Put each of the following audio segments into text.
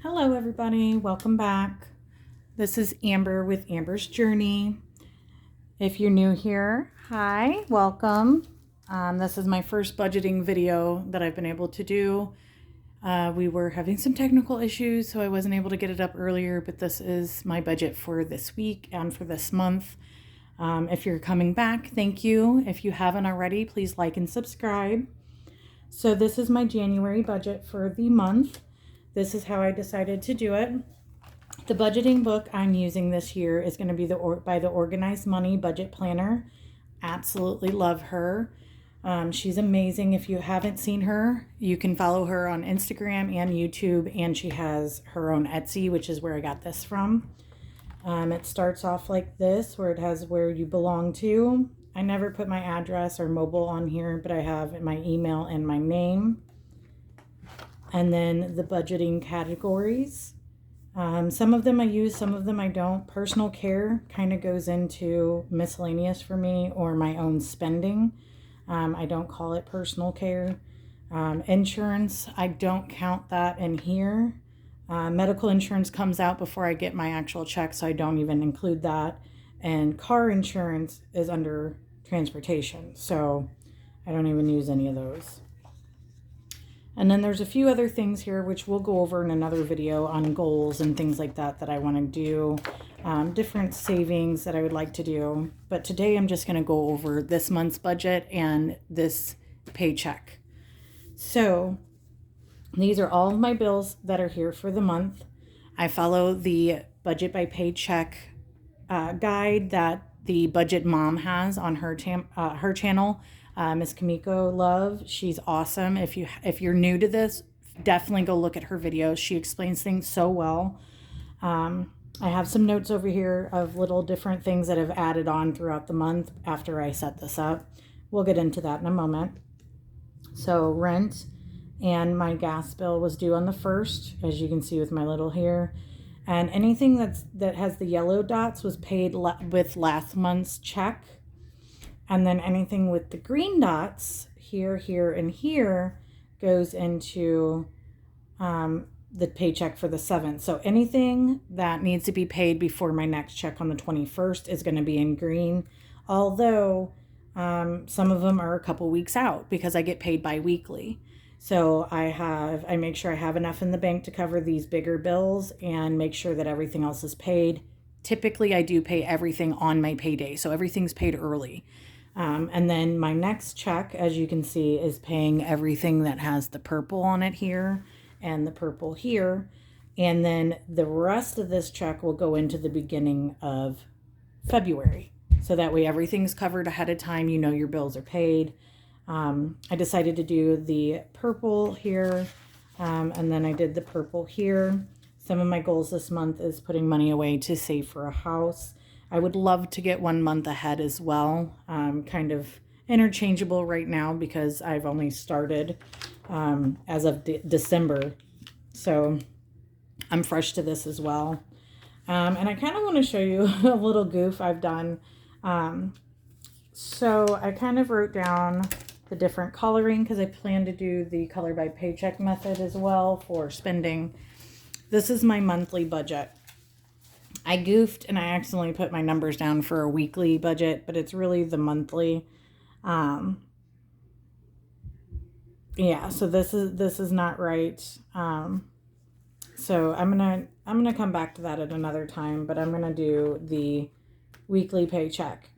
Hello everybody, welcome back. This is Amber with Amber's Journey. If you're new here, hi, welcome. This is my first budgeting video that I've been able to do. We were having some technical issues, so I wasn't able to get it up earlier, but this is my budget for this week and for this month. If you're coming back, thank you. If you haven't already, please like and subscribe. So this is my January budget for the month. This is how I decided to do it. The budgeting book I'm using this year is going to be by the Organized Money Budget Planner. Absolutely love her. She's amazing. If you haven't seen her, you can follow her on Instagram and YouTube, and she has her own Etsy, which is where I got this from. It starts off like this, where it has where you belong to. I never put my address or mobile on here, but I have my email and my name. And then the budgeting categories. Some of them I use, some of them I don't. Personal care kind of goes into miscellaneous for me, or my own spending. I don't call it personal care. Insurance, I don't count that in here. Medical insurance comes out before I get my actual check, so I don't even include that. And car insurance is under transportation, so I don't even use any of those. And then there's a few other things here which we'll go over in another video on goals and things like that I want to do, different savings that I would like to do. But today I'm just going to go over this month's budget and this paycheck. So these are all of my bills that are here for the month. I follow the budget by paycheck guide that the Budget Mom has on her channel. Miss Kamiko Love, she's awesome. If you're new to this, definitely go look at her videos. She explains things so well. I have some notes over here of little different things that I've added on throughout the month after I set this up. We'll get into that in a moment. So rent and my gas bill was due on the 1st, as you can see with my little here. And anything that has the yellow dots was paid with last month's check. And then anything with the green dots, here, here, and here, goes into the paycheck for the 7th. So anything that needs to be paid before my next check on the 21st is going to be in green. Although some of them are a couple weeks out because I get paid bi-weekly. So I make sure I have enough in the bank to cover these bigger bills and make sure that everything else is paid. Typically, I do pay everything on my payday, so everything's paid early. And then my next check, as you can see, is paying everything that has the purple on it here and the purple here. And then the rest of this check will go into the beginning of February. So that way everything's covered ahead of time. You know your bills are paid. I decided to do the purple here, and then I did the purple here. Some of my goals this month is putting money away to save for a house. I would love to get 1 month ahead as well. Kind of interchangeable right now because I've only started as of December. So I'm fresh to this as well. And I kind of want to show you a little goof I've done. So I kind of wrote down the different coloring because I plan to do the color by paycheck method as well for spending. This is my monthly budget. I goofed and I accidentally put my numbers down for a weekly budget, but it's really the monthly. Yeah, so this is not right. So I'm gonna come back to that at another time, but I'm gonna do the weekly paycheck.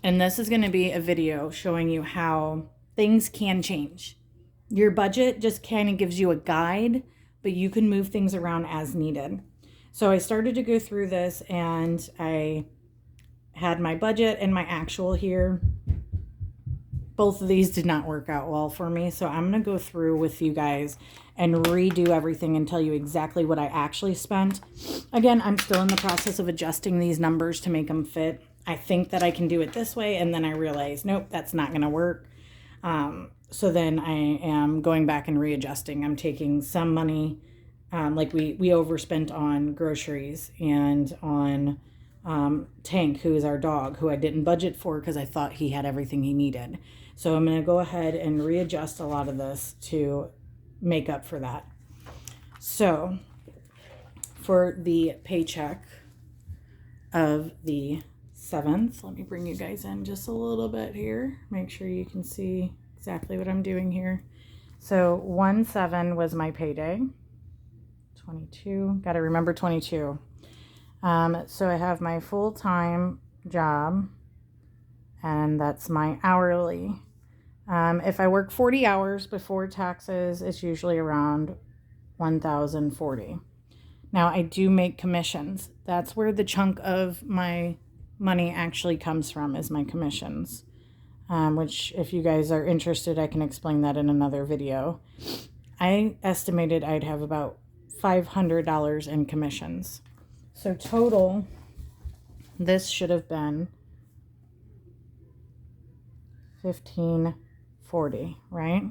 And this is gonna be a video showing you how things can change. Your budget just kind of gives you a guide, but you can move things around as needed. So I started to go through this and I had my budget and my actual here. Both of these did not work out well for me. So I'm going to go through with you guys and redo everything and tell you exactly what I actually spent. Again, I'm still in the process of adjusting these numbers to make them fit. I think that I can do it this way. And then I realized, nope, that's not going to work. So then I am going back and readjusting. I'm taking some money. Like we overspent on groceries and on Tank, who is our dog, who I didn't budget for because I thought he had everything he needed. So I'm going to go ahead and readjust a lot of this to make up for that. So for the paycheck of the 7th. Let me bring you guys in just a little bit here. Make sure you can see exactly what I'm doing here. So 1/7 was my payday. 22, got to remember 22. So I have my full-time job, and that's my hourly. If I work 40 hours before taxes, it's usually around 1,040. Now I do make commissions. That's where the chunk of my money actually comes from, is my commissions. Which, if you guys are interested, I can explain that in another video. I estimated I'd have about $500 in commissions. So total, this should have been $1,540, right?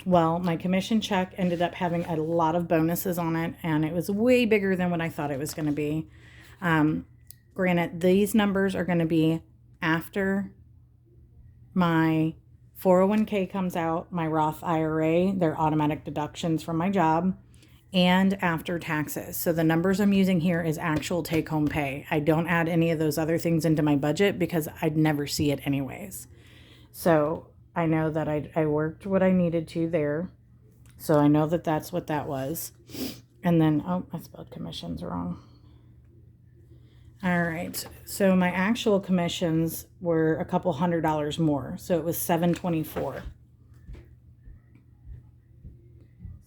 Well, my commission check ended up having a lot of bonuses on it, and it was way bigger than what I thought it was going to be. Granted, these numbers are going to be after my 401k comes out, my Roth IRA, their automatic deductions from my job, and after taxes. So the numbers I'm using here is actual take-home pay. I don't add any of those other things into my budget because I'd never see it anyways. So I know that I worked what I needed to there. So I know that that's what that was. And then, oh, I spelled commissions wrong. All right, so my actual commissions were a couple $100 more. So it was $724.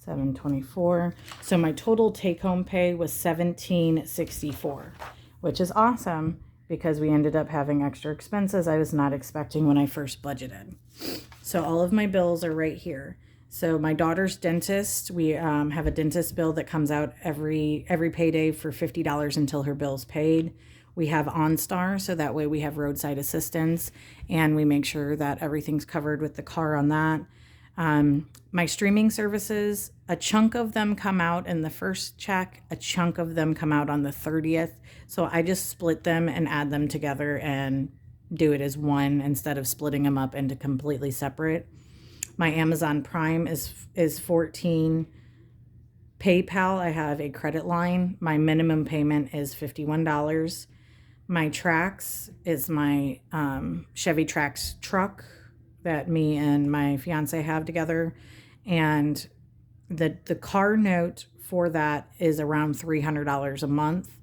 $724. So my total take-home pay was $1,764, which is awesome because we ended up having extra expenses I was not expecting when I first budgeted. So all of my bills are right here. So my daughter's dentist, we have a dentist bill that comes out every payday for $50 until her bill's paid. We have OnStar, so that way we have roadside assistance, and we make sure that everything's covered with the car on that. My streaming services, a chunk of them come out in the first check, a chunk of them come out on the 30th. So I just split them and add them together and do it as one instead of splitting them up into completely separate. My Amazon Prime is $14. PayPal, I have a credit line. My minimum payment is $51. My Trax is my Chevy Trax truck that me and my fiance have together. And the car note for that is around $300 a month.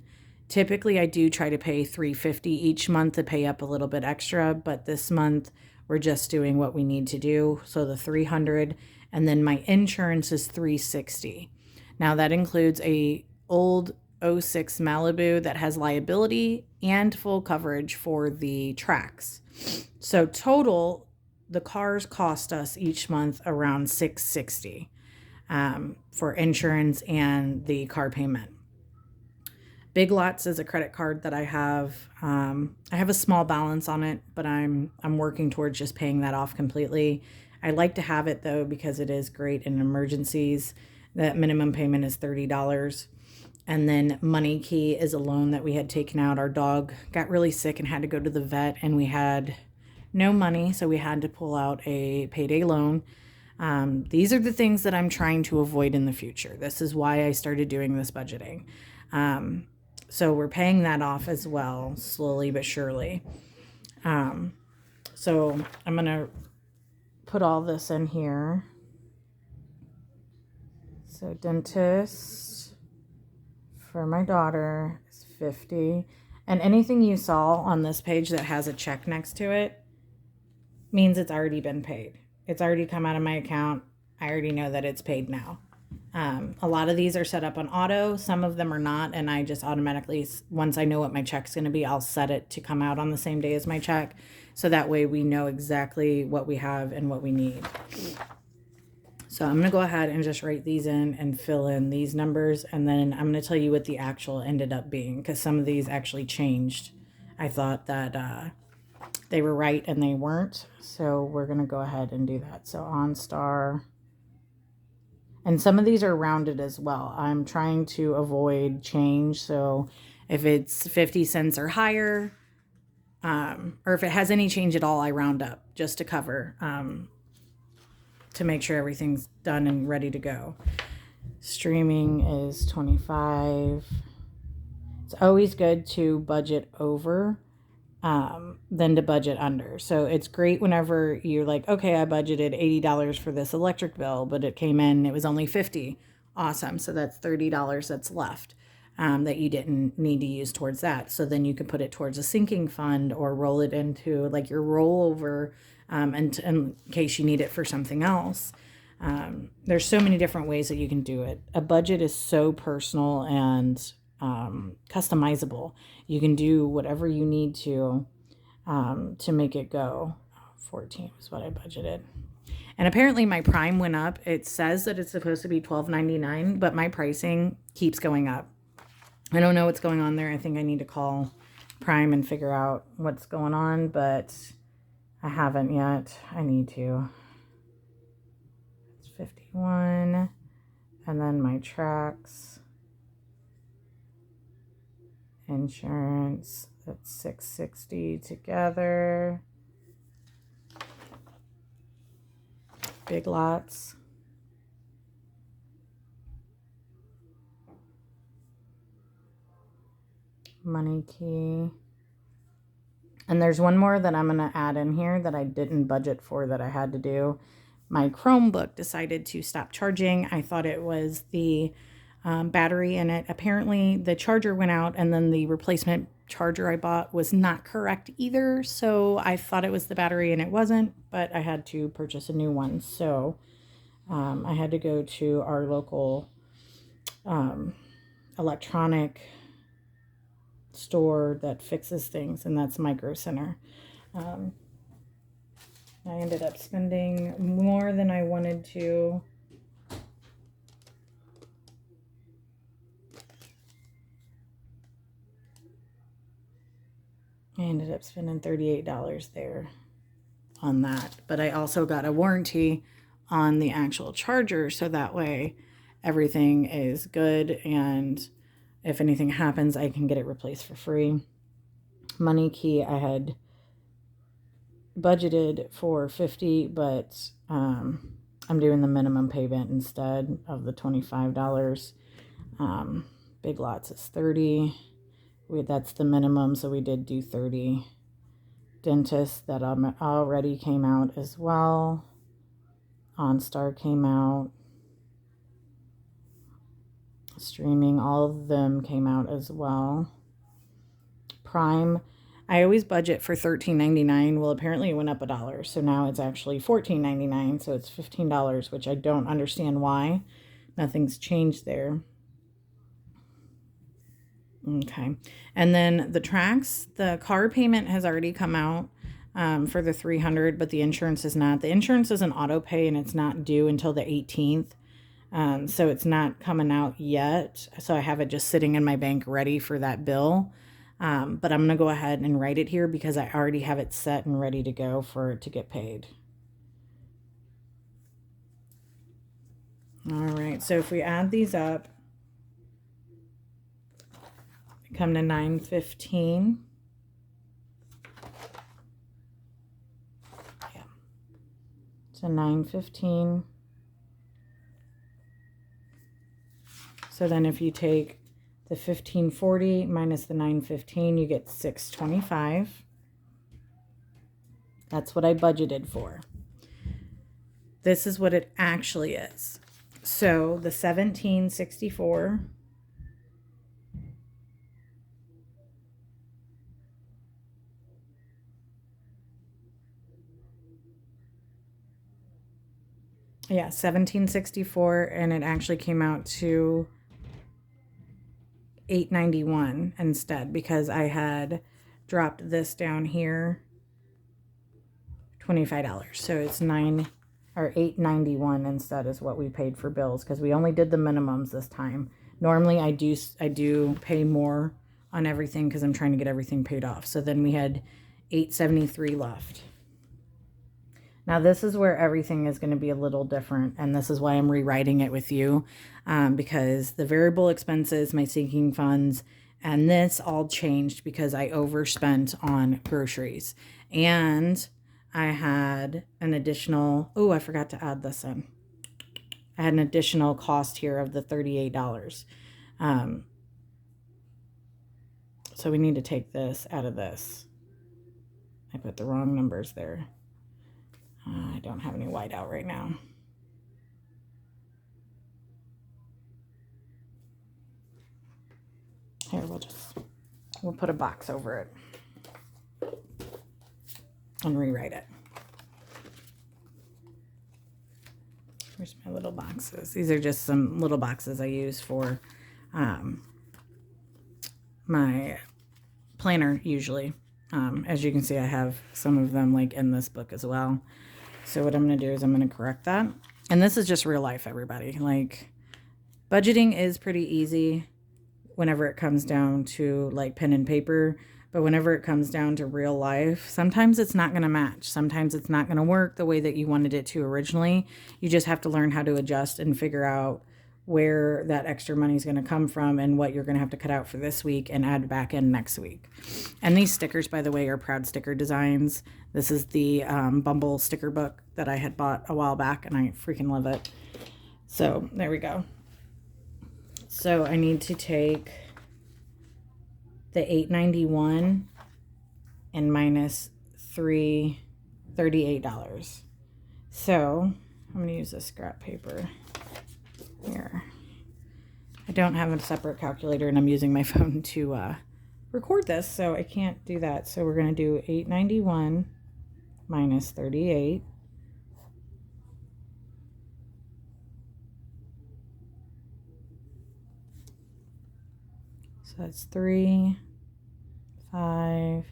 Typically, I do try to pay $350 each month to pay up a little bit extra, but this month we're just doing what we need to do. So the $300, and then my insurance is $360. Now that includes a old 06 Malibu that has liability and full coverage for the Trax. So total, the cars cost us each month around $660 for insurance and the car payment. Big Lots is a credit card that I have. I have a small balance on it, but I'm working towards just paying that off completely. I like to have it though because it is great in emergencies. That minimum payment is $30. And then Money Key is a loan that we had taken out. Our dog got really sick and had to go to the vet, and we had no money, so we had to pull out a payday loan. These are the things that I'm trying to avoid in the future. This is why I started doing this budgeting. So we're paying that off as well, slowly but surely. So I'm going to put all this in here. So dentist for my daughter is $50. And anything you saw on this page that has a check next to it means it's already been paid. It's already come out of my account. I already know that it's paid now. A lot of these are set up on auto. Some of them are not. And I just automatically, once I know what my check's going to be, I'll set it to come out on the same day as my check. So that way we know exactly what we have and what we need. So I'm going to go ahead and just write these in and fill in these numbers. And then I'm going to tell you what the actual ended up being, because some of these actually changed. I thought that they were right and they weren't. So we're going to go ahead and do that. So OnStar. And some of these are rounded as well. I'm trying to avoid change. So if it's 50 cents or higher, or if it has any change at all, I round up just to cover, to make sure everything's done and ready to go. Streaming is $25. It's always good to budget over than to budget under. So it's great whenever you're like, okay, I budgeted $80 for this electric bill, but it came in, it was only $50. Awesome. So that's $30 that's left that you didn't need to use towards that. So then you can put it towards a sinking fund or roll it into like your rollover in case you need it for something else. There's so many different ways that you can do it. A budget is so personal and customizable. You can do whatever you need to make it go. 14 was what I budgeted. And apparently my Prime went up. It says that it's supposed to be $12.99, but my pricing keeps going up. I don't know what's going on there. I think I need to call Prime and figure out what's going on, but I haven't yet. I need to. It's 51. And then my tracks. Insurance, that's $660 together. Big Lots. Money Key. And there's one more that I'm going to add in here that I didn't budget for that I had to do. My Chromebook decided to stop charging. I thought it was the battery in it. Apparently the charger went out and then the replacement charger I bought was not correct either. So I thought it was the battery and it wasn't, but I had to purchase a new one. So I had to go to our local electronic store that fixes things, and that's Micro Center. I ended up spending more than I wanted to. I ended up spending $38 there on that. But I also got a warranty on the actual charger, so that way everything is good, and if anything happens, I can get it replaced for free. Money Key, I had budgeted for $50, but I'm doing the minimum payment instead of the $25. Big Lots is $30. That's the minimum, so we did do $30. Dentist, that already came out as well. OnStar came out. Streaming, all of them came out as well. Prime, I always budget for $13.99. Well, apparently it went up $1, so now it's actually $14.99, so it's $15, which I don't understand why. Nothing's changed there. Okay, and then the tracks, the car payment has already come out for the $300, but the insurance is not. The insurance is an auto pay and it's not due until the 18th. So it's not coming out yet. So I have it just sitting in my bank ready for that bill. But I'm going to go ahead and write it here because I already have it set and ready to go for it to get paid. All right, so if we add these up, we come to $915. Yeah. So $915. So then if you take the $1,540 minus the $915, you get $625. That's what I budgeted for. This is what it actually is. So the $1,764 yeah, $1,764, and it actually came out to $891 instead because I had dropped this down here $25. So it's $891 instead is what we paid for bills because we only did the minimums this time. Normally I do pay more on everything because I'm trying to get everything paid off. So then we had $873 left. Now this is where everything is going to be a little different, and this is why I'm rewriting it with you, because the variable expenses, my sinking funds, and this all changed because I overspent on groceries. And I had an additional, oh, I forgot to add this in. I had an additional cost here of the $38. So we need to take this out of this. I put the wrong numbers there. I don't have any white out right now. Here, we'll put a box over it and rewrite it. Where's my little boxes? These are just some little boxes I use for my planner usually. As you can see, I have some of them like in this book as well. So what I'm going to do is I'm going to correct that. And this is just real life, everybody. Like, budgeting is pretty easy whenever it comes down to like pen and paper. But whenever it comes down to real life, sometimes it's not going to match. Sometimes it's not going to work the way that you wanted it to originally. You just have to learn how to adjust and figure out where that extra money is going to come from and what you're going to have to cut out for this week and add back in next week. And these stickers, by the way, are Proud Sticker Designs. This is the Bumble sticker book that I had bought a while back, and I freaking love it. So there we go. So I need to take the $8.91 and minus $38. So I'm going to use this scrap paper here. I don't have a separate calculator, and I'm using my phone to record this, so I can't do that. So we're going to do $8.91 minus 38. So that's 3, 5.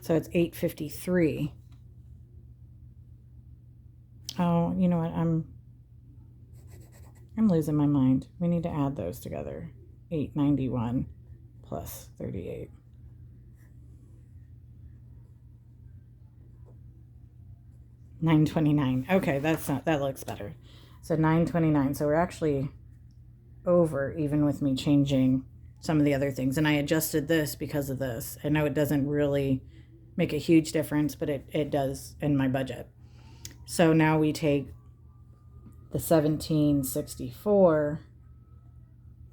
So it's $8.53. Oh, you know what? I'm losing my mind. We need to add those together. $8.91 plus 38. $9.29. Okay, that looks better. So $9.29. So we're actually over, even with me changing some of the other things. And I adjusted this because of this. I know it doesn't really make a huge difference, but it does in my budget. So now we take the $17.64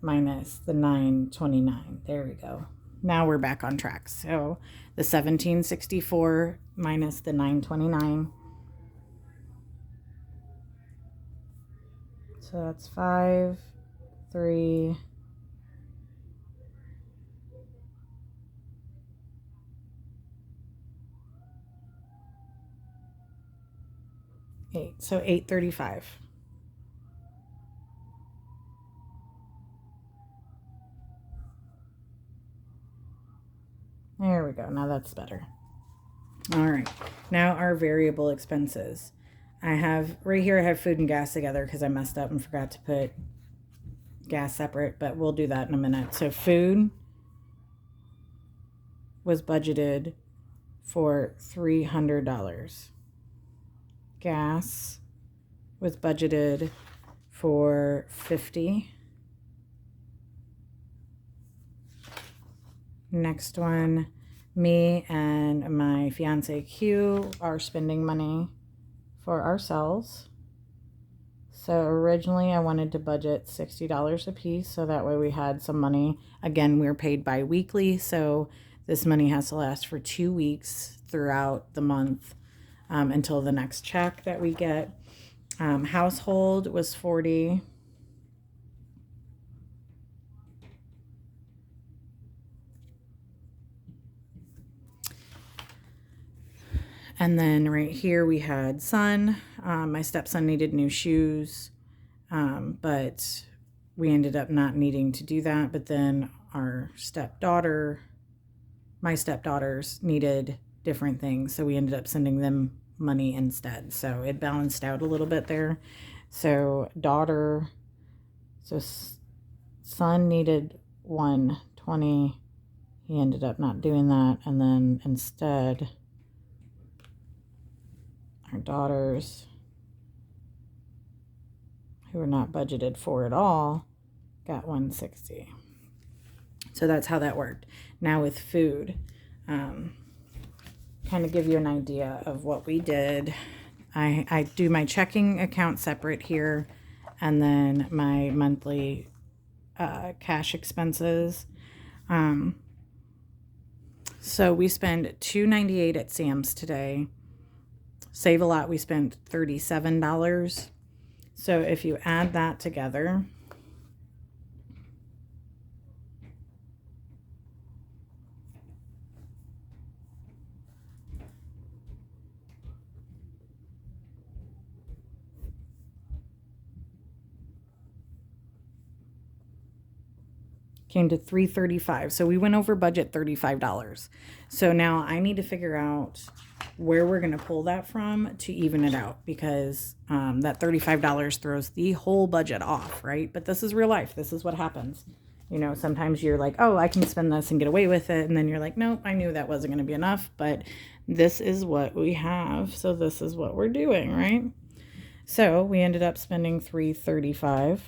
minus the $9.29. There we go. Now we're back on track. So the $17.64 minus the $9.29. So that's 5, 3, 8. So $8.35. There we go. Now that's better. All right. Now our variable expenses. I have right here, I have food and gas together because I messed up and forgot to put gas separate, but we'll do that in a minute. So food was budgeted for $300. Gas was budgeted for $50. Next one, me and my fiance Q are spending money for ourselves. So originally I wanted to budget $60 a piece, so that way we had some money. Again, we're paid bi-weekly, so this money has to last for 2 weeks throughout the month until the next check that we get. Household was $40. And then right here we had son. My stepson needed new shoes, but we ended up not needing to do that. But then my stepdaughters needed different things, so we ended up sending them money instead. So it balanced out a little bit there. So son needed $120. He ended up not doing that, and then instead our daughters, who were not budgeted for at all, got $160. So that's how that worked. Now with food, kind of give you an idea of what we did. I do my checking account separate here. and then my monthly cash expenses. So we spend $2.98 at Sam's today. Save a Lot, we spent $37. So if you add that together, came to $335. So we went over budget $35. So now I need to figure out where we're going to pull that from to even it out, because that $35 throws the whole budget off, right? But this is real life. This is what happens. You know, sometimes you're like, oh, I can spend this and get away with it. And then you're like, nope, I knew that wasn't going to be enough, but this is what we have. So this is what we're doing, right? So we ended up spending $335.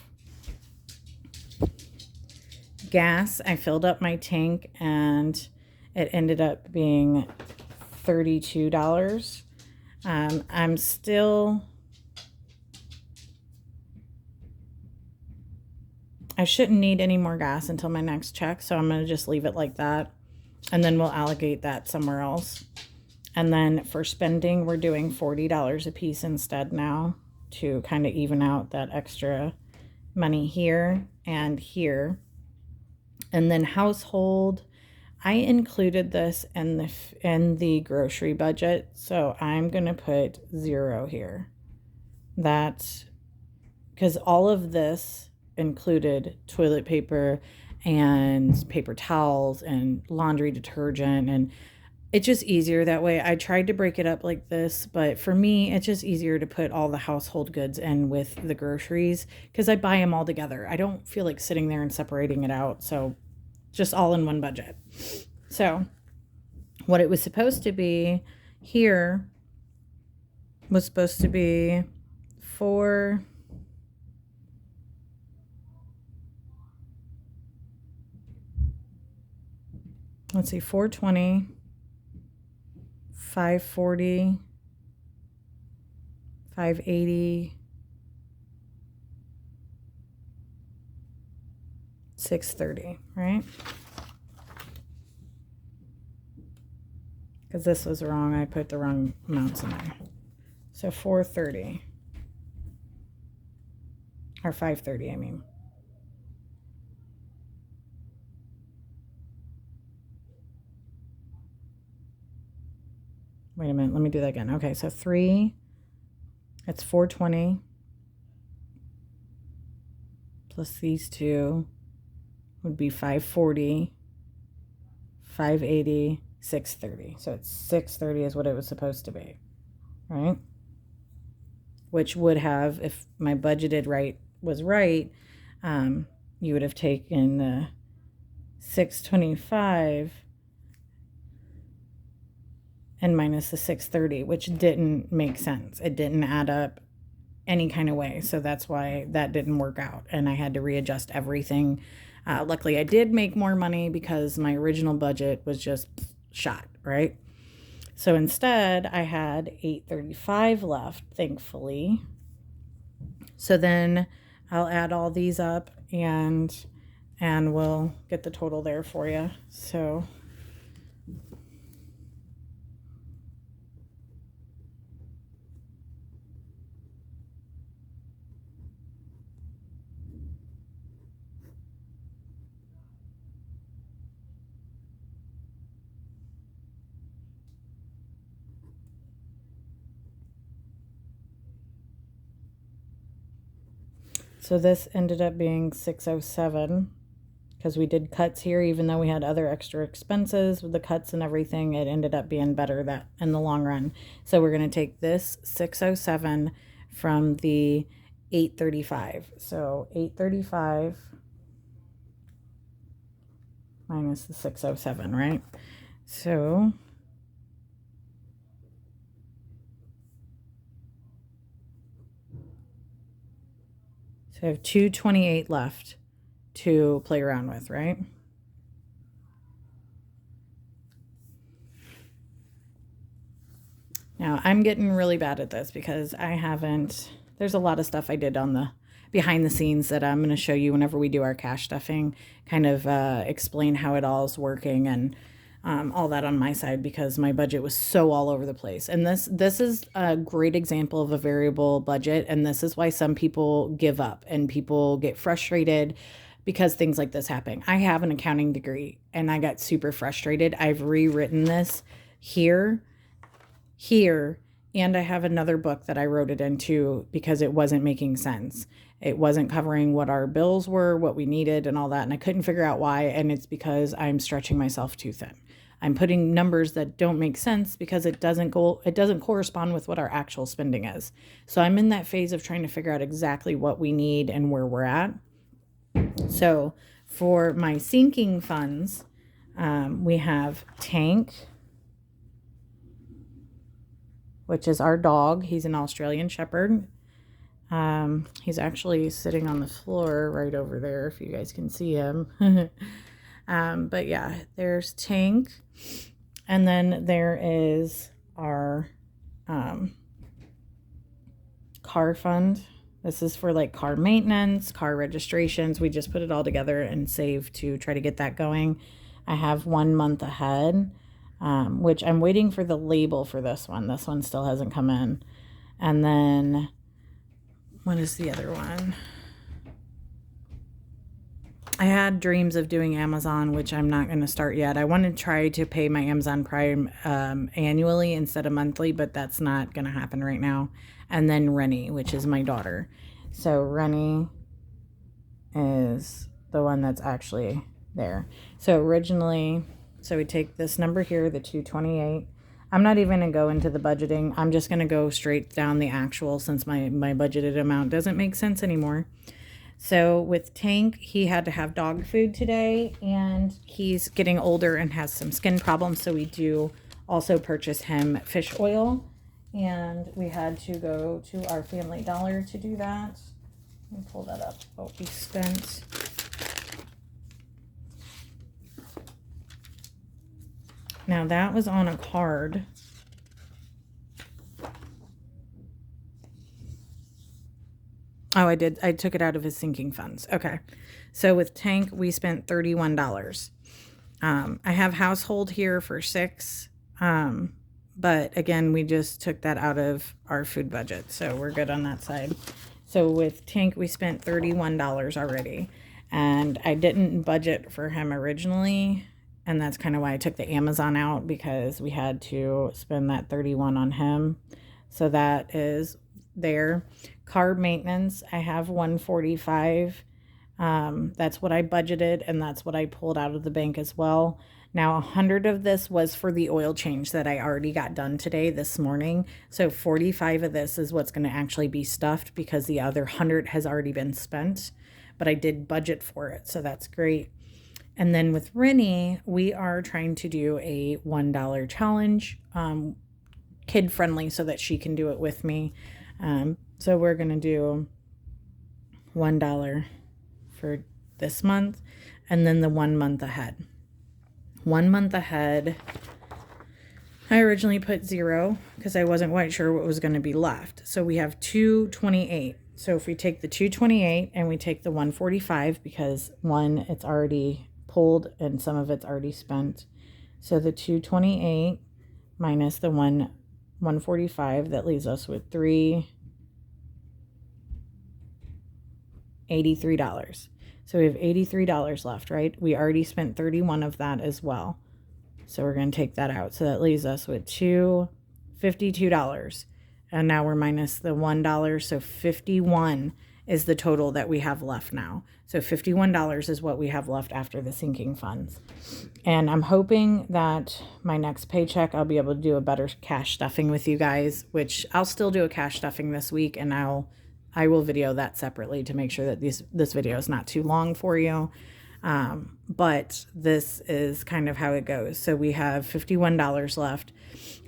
Gas, I filled up my tank and it ended up being $32. I'm still, I shouldn't need any more gas until my next check, so I'm going to just leave it like that, and then we'll allocate that somewhere else. And then for spending, we're doing $40 a piece instead now to kind of even out that extra money here and here. And then household, I included this in the grocery budget, so I'm gonna put 0 here. That's because all of this included toilet paper and paper towels and laundry detergent, and it's just easier that way. I tried to break it up like this, but for me, it's just easier to put all the household goods in with the groceries because I buy them all together. I don't feel like sitting there and separating it out, so just all in one budget. So what it was supposed to be here was supposed to be for let's see, 420, 540, 580, 630, right? Because this was wrong. I put the wrong amounts in there. So 430. Or 530, I mean. Wait a minute, let me do that again. Okay, so 3, that's 420. Plus these two would be 540, 580, 630. So it's 630 is what it was supposed to be, right? Which would have, if my budgeted rate was right, you would have taken the 625 and minus the 630, which didn't make sense. It didn't add up any kind of way. So that's why that didn't work out. And I had to readjust everything. Luckily, I did make more money because my original budget was just shot, right? So instead, I had $835 left, thankfully. So then I'll add all these up and we'll get the total there for you. So this ended up being $607 because we did cuts here, even though we had other extra expenses with the cuts and everything. It ended up being better that in the long run. So we're going to take this $607 from the $835. So $835 minus the $607, right? So I have $228 left to play around with, right? Now, I'm getting really bad at this because I haven't, there's a lot of stuff I did on the behind the scenes that I'm going to show you whenever we do our cash stuffing, kind of explain how it all is working and all that on my side, because my budget was so all over the place. And this is a great example of a variable budget. And this is why some people give up and people get frustrated because things like this happen. I have an accounting degree and I got super frustrated. I've rewritten this here, and I have another book that I wrote it into because it wasn't making sense. It wasn't covering what our bills were, what we needed and all that. And I couldn't figure out why. And it's because I'm stretching myself too thin. I'm putting numbers that don't make sense because it doesn't correspond with what our actual spending is. So I'm in that phase of trying to figure out exactly what we need and where we're at. So for my sinking funds, we have Tank, which is our dog. He's an Australian Shepherd. He's actually sitting on the floor right over there, if you guys can see him. But yeah, there's Tank. And then there is our car fund. This is for like car maintenance, car registrations. We just put it all together and save to try to get that going. I have 1 month ahead, which I'm waiting for the label for this one. This one still hasn't come in. And then what is the other one? I had dreams of doing Amazon, which I'm not going to start yet. I want to try to pay my Amazon Prime annually instead of monthly, but that's not going to happen right now. And then Rennie, which is my daughter. So Rennie is the one that's actually there. So originally, so we take this number here, the 228. I'm not even going to go into the budgeting. I'm just going to go straight down the actual, since my budgeted amount doesn't make sense anymore. So with Tank, he had to have dog food today, and he's getting older and has some skin problems. So we do also purchase him fish oil, and we had to go to our Family Dollar to do that. Let me pull that up, what we spent. Now that was on a card. Oh, I did. I took it out of his sinking funds. Okay. So with Tank, we spent $31. I have household here for $6. But again, we just took that out of our food budget. So we're good on that side. So with Tank, we spent $31 already. And I didn't budget for him originally. And that's kind of why I took the Amazon out, because we had to spend that $31 on him. So that is there. Car maintenance, I have $145. That's what I budgeted, and that's what I pulled out of the bank as well. Now 100 of this was for the oil change that I already got done today, this morning. So 45 of this is what's going to actually be stuffed, because the other 100 has already been spent, but I did budget for it. So that's great. And then with Rennie, we are trying to do a $1 challenge, kid friendly, so that she can do it with me. So we're going to do $1 for this month, and then the 1 month ahead. 1 month ahead, I originally put 0 because I wasn't quite sure what was going to be left. So we have 228. So if we take the 228 and we take the 145, because one, it's already pulled and some of it's already spent. So the 228 minus the 145, that leaves us with $83. So we have $83 left, right? We already spent 31 of that as well. So we're going to take that out. So that leaves us with $52. And now we're minus the $1. So 51 is the total that we have left now. So $51 is what we have left after the sinking funds. And I'm hoping that my next paycheck, I'll be able to do a better cash stuffing with you guys, which I'll still do a cash stuffing this week, and I will video that separately to make sure that this video is not too long for you. But this is kind of how it goes. So we have $51 left.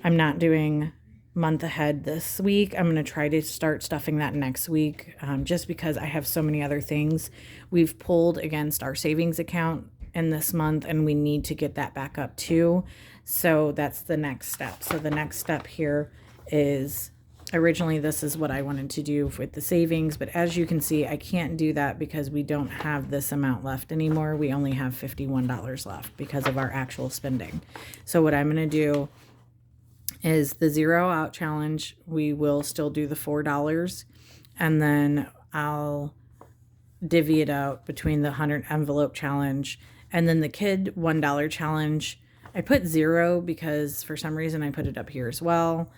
I'm not doing month ahead this week. I'm going to try to start stuffing that next week, just because I have so many other things. We've pulled against our savings account in this month, and we need to get that back up too. So that's the next step. So the next step here is originally this is what I wanted to do with the savings, but as you can see, I can't do that because we don't have this amount left anymore. We only have $51 left because of our actual spending. So what I'm going to do is the zero out challenge. We will still do the $4, and then I'll divvy it out between the 100 envelope challenge and then the kid $1 challenge. I put 0 because for some reason I put it up here as well.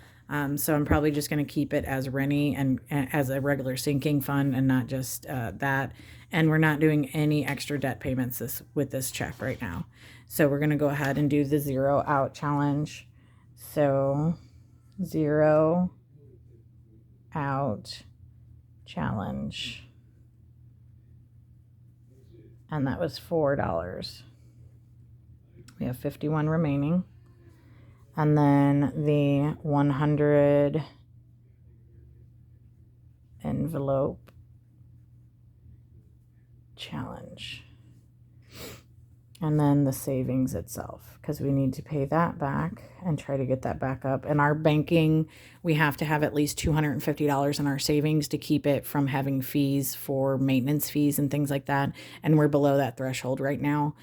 So I'm probably just going to keep it as Rennie and as a regular sinking fund and not just that. And we're not doing any extra debt payments with this check right now. So we're going to go ahead and do the 0 out challenge. So 0 out challenge. And that was $4. We have 51 remaining. And then the 100 envelope challenge. And then the savings itself, because we need to pay that back and try to get that back up. And our banking, we have to have at least $250 in our savings to keep it from having fees for maintenance fees and things like that. And we're below that threshold right now.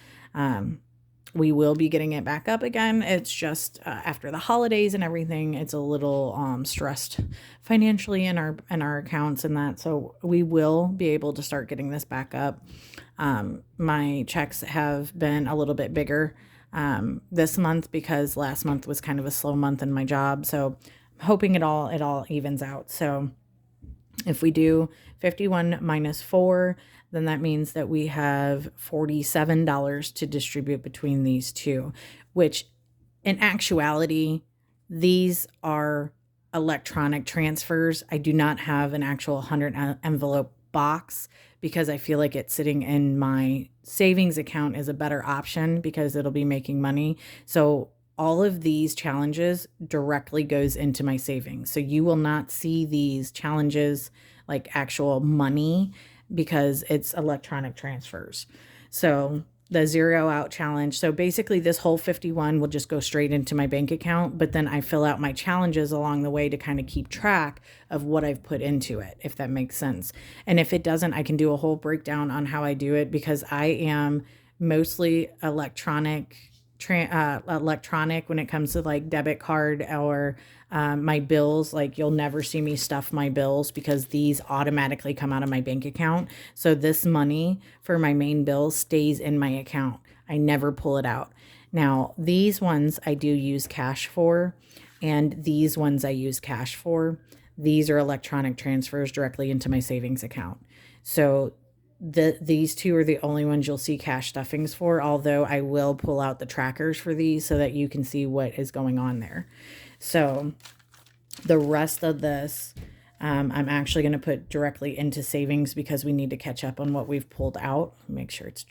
We will be getting it back up again. It's just after the holidays and everything, it's a little stressed financially in our accounts and that. So we will be able to start getting this back up. My checks have been a little bit bigger this month because last month was kind of a slow month in my job. So I'm hoping it all evens out. So if we do 51 minus 4, then that means that we have $47 to distribute between these two, which in actuality, these are electronic transfers. I do not have an actual 100 envelope box because I feel like it's sitting in my savings account is a better option because it'll be making money. So all of these challenges directly goes into my savings. So you will not see these challenges like actual money because it's electronic transfers. So the 0 out challenge. So basically this whole 51 will just go straight into my bank account, but then I fill out my challenges along the way to kind of keep track of what I've put into it, if that makes sense. And if it doesn't, I can do a whole breakdown on how I do it because I am mostly electronic when it comes to like debit card or my bills. Like you'll never see me stuff my bills because these automatically come out of my bank account. So this money for my main bills stays in my account. I never pull it out. Now these ones I do use cash for, and these ones I use cash for. These are electronic transfers directly into my savings account. So these two are the only ones you'll see cash stuffings for, although I will pull out the trackers for these so that you can see what is going on there. So the rest of this, I'm actually going to put directly into savings because we need to catch up on what we've pulled out. Make sure it's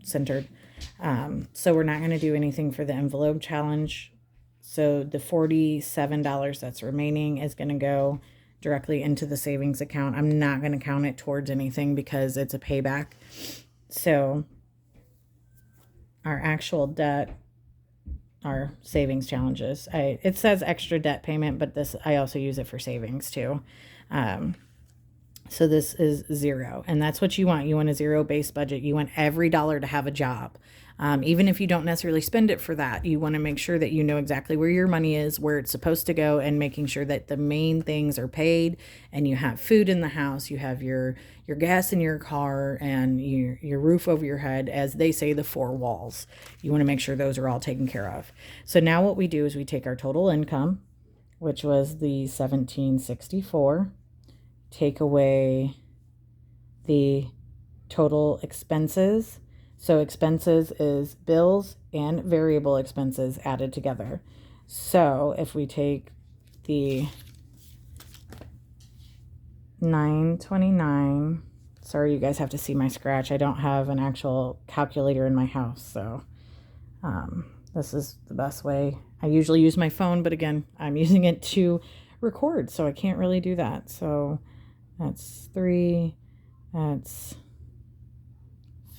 centered. So we're not going to do anything for the envelope challenge. So the $47 that's remaining is going to go directly into the savings account. I'm not going to count it towards anything because it's a payback. So our actual debt, our savings challenges, it says extra debt payment, but this, I also use it for savings too. So this is 0, and that's what you want. You want a 0-based budget. You want every dollar to have a job. Even if you don't necessarily spend it for that, you want to make sure that you know exactly where your money is, where it's supposed to go, and making sure that the main things are paid and you have food in the house, you have your gas in your car, and your roof over your head, as they say, the 4 walls. You want to make sure those are all taken care of. So now what we do is we take our total income, which was the $1,764, take away the total expenses. So expenses is bills and variable expenses added together. So if we take the $929, sorry, you guys have to see my scratch. I don't have an actual calculator in my house, so this is the best way. I usually use my phone, but again, I'm using it to record, so I can't really do that. So that's 3, that's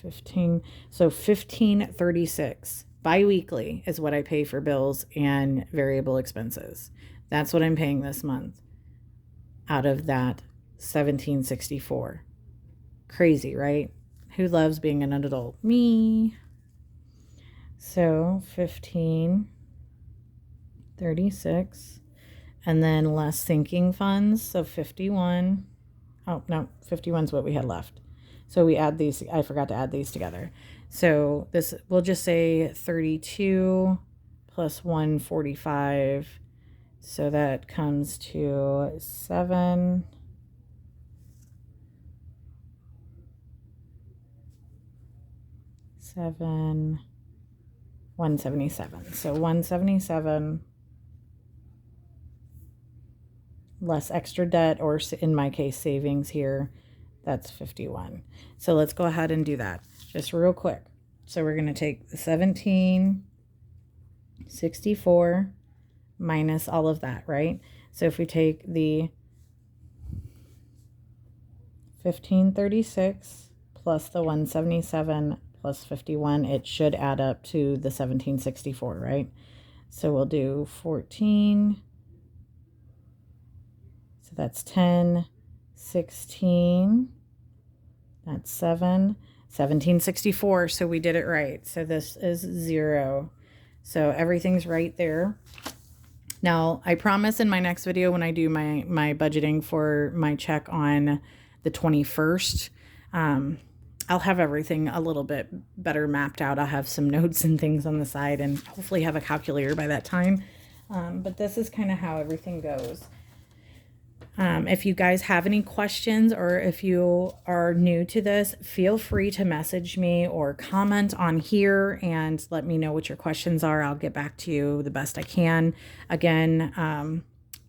15. So $1,536 bi-weekly is what I pay for bills and variable expenses. That's what I'm paying this month. out of that 1764. Crazy, right? Who loves being an adult? Me. So 1536, and then less sinking funds, so 51. Oh no, 51 is what we had left. So we add these. I forgot to add these together. So this, we'll just say 32 plus 145. So that comes to 177. So 177 less extra debt, or in my case, savings here, that's 51. So let's go ahead and do that just real quick. So we're going to take the 1764 minus all of that, right? So if we take the 1536 plus the 177 plus 51, it should add up to the 1764, right? So we'll do 14. So that's 10, 16, that's 7, 1764. So we did it right. So this is 0. So everything's right there. Now, I promise in my next video, when I do my budgeting for my check on the 21st, I'll have everything a little bit better mapped out. I'll have some notes and things on the side, and hopefully have a calculator by that time. But this is kind of how everything goes. If you guys have any questions, or if you are new to this, feel free to message me or comment on here and let me know what your questions are. I'll get back to you the best I can. Again,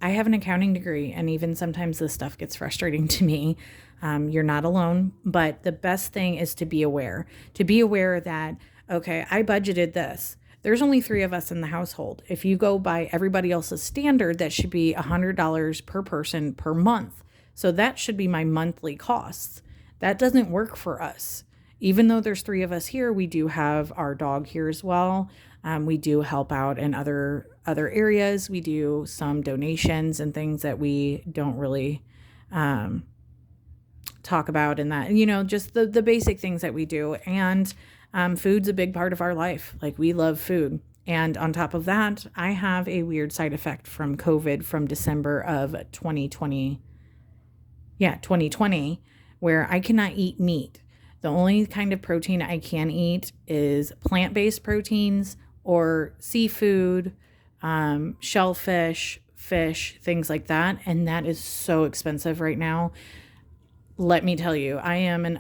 I have an accounting degree, and even sometimes this stuff gets frustrating to me. You're not alone, but the best thing is to be aware that, okay, I budgeted this. There's only 3 of us in the household. If you go by everybody else's standard, that should be $100 per person per month. So that should be my monthly costs. That doesn't work for us. Even though there's 3 of us here, we do have our dog here as well. We do help out in other areas. We do some donations and things that we don't really talk about in that, just the basic things that we do. And food's a big part of our life. Like, we love food. And on top of that, I have a weird side effect from COVID from December of 2020. Yeah, 2020, where I cannot eat meat. The only kind of protein I can eat is plant-based proteins or seafood, shellfish, fish, things like that. And that is so expensive right now. Let me tell you, I am an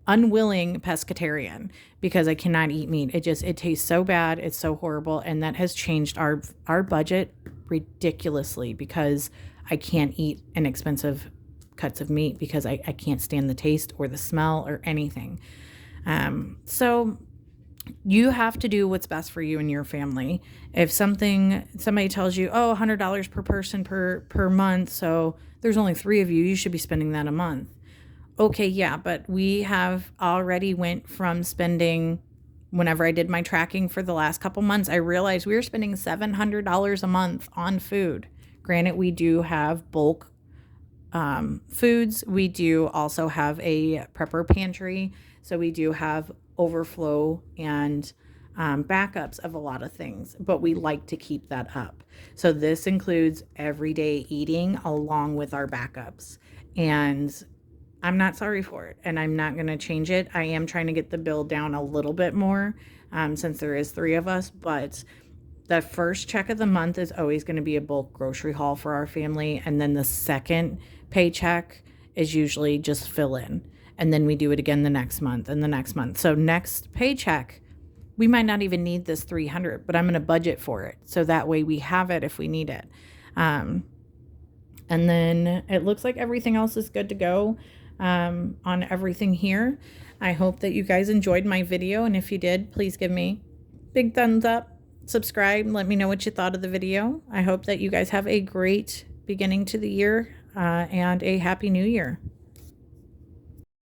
unwilling pescatarian because I cannot eat meat. It tastes so bad. It's so horrible. And that has changed our budget ridiculously because I can't eat inexpensive cuts of meat because I can't stand the taste or the smell or anything. So you have to do what's best for you and your family. If somebody tells you, oh, $100 per person per month, so there's only 3 of you should be spending that a month. Okay, yeah, but we have already went from spending, whenever I did my tracking for the last couple months, I realized we were spending $700 a month on food. Granted, we do have bulk foods. We do also have a prepper pantry. So we do have overflow and backups of a lot of things, but we like to keep that up. So this includes everyday eating along with our backups. And I'm not sorry for it, and I'm not going to change it. I am trying to get the bill down a little bit more since there is 3 of us, but the first check of the month is always going to be a bulk grocery haul for our family, and then the second paycheck is usually just fill in, and then we do it again the next month and the next month. So next paycheck, we might not even need this $300, but I'm going to budget for it, so that way we have it if we need it. And then it looks like everything else is good to go. On everything here. I hope that you guys enjoyed my video, and if you did, please give me a big thumbs up, subscribe, and let me know what you thought of the video. I hope that you guys have a great beginning to the year and a happy new year.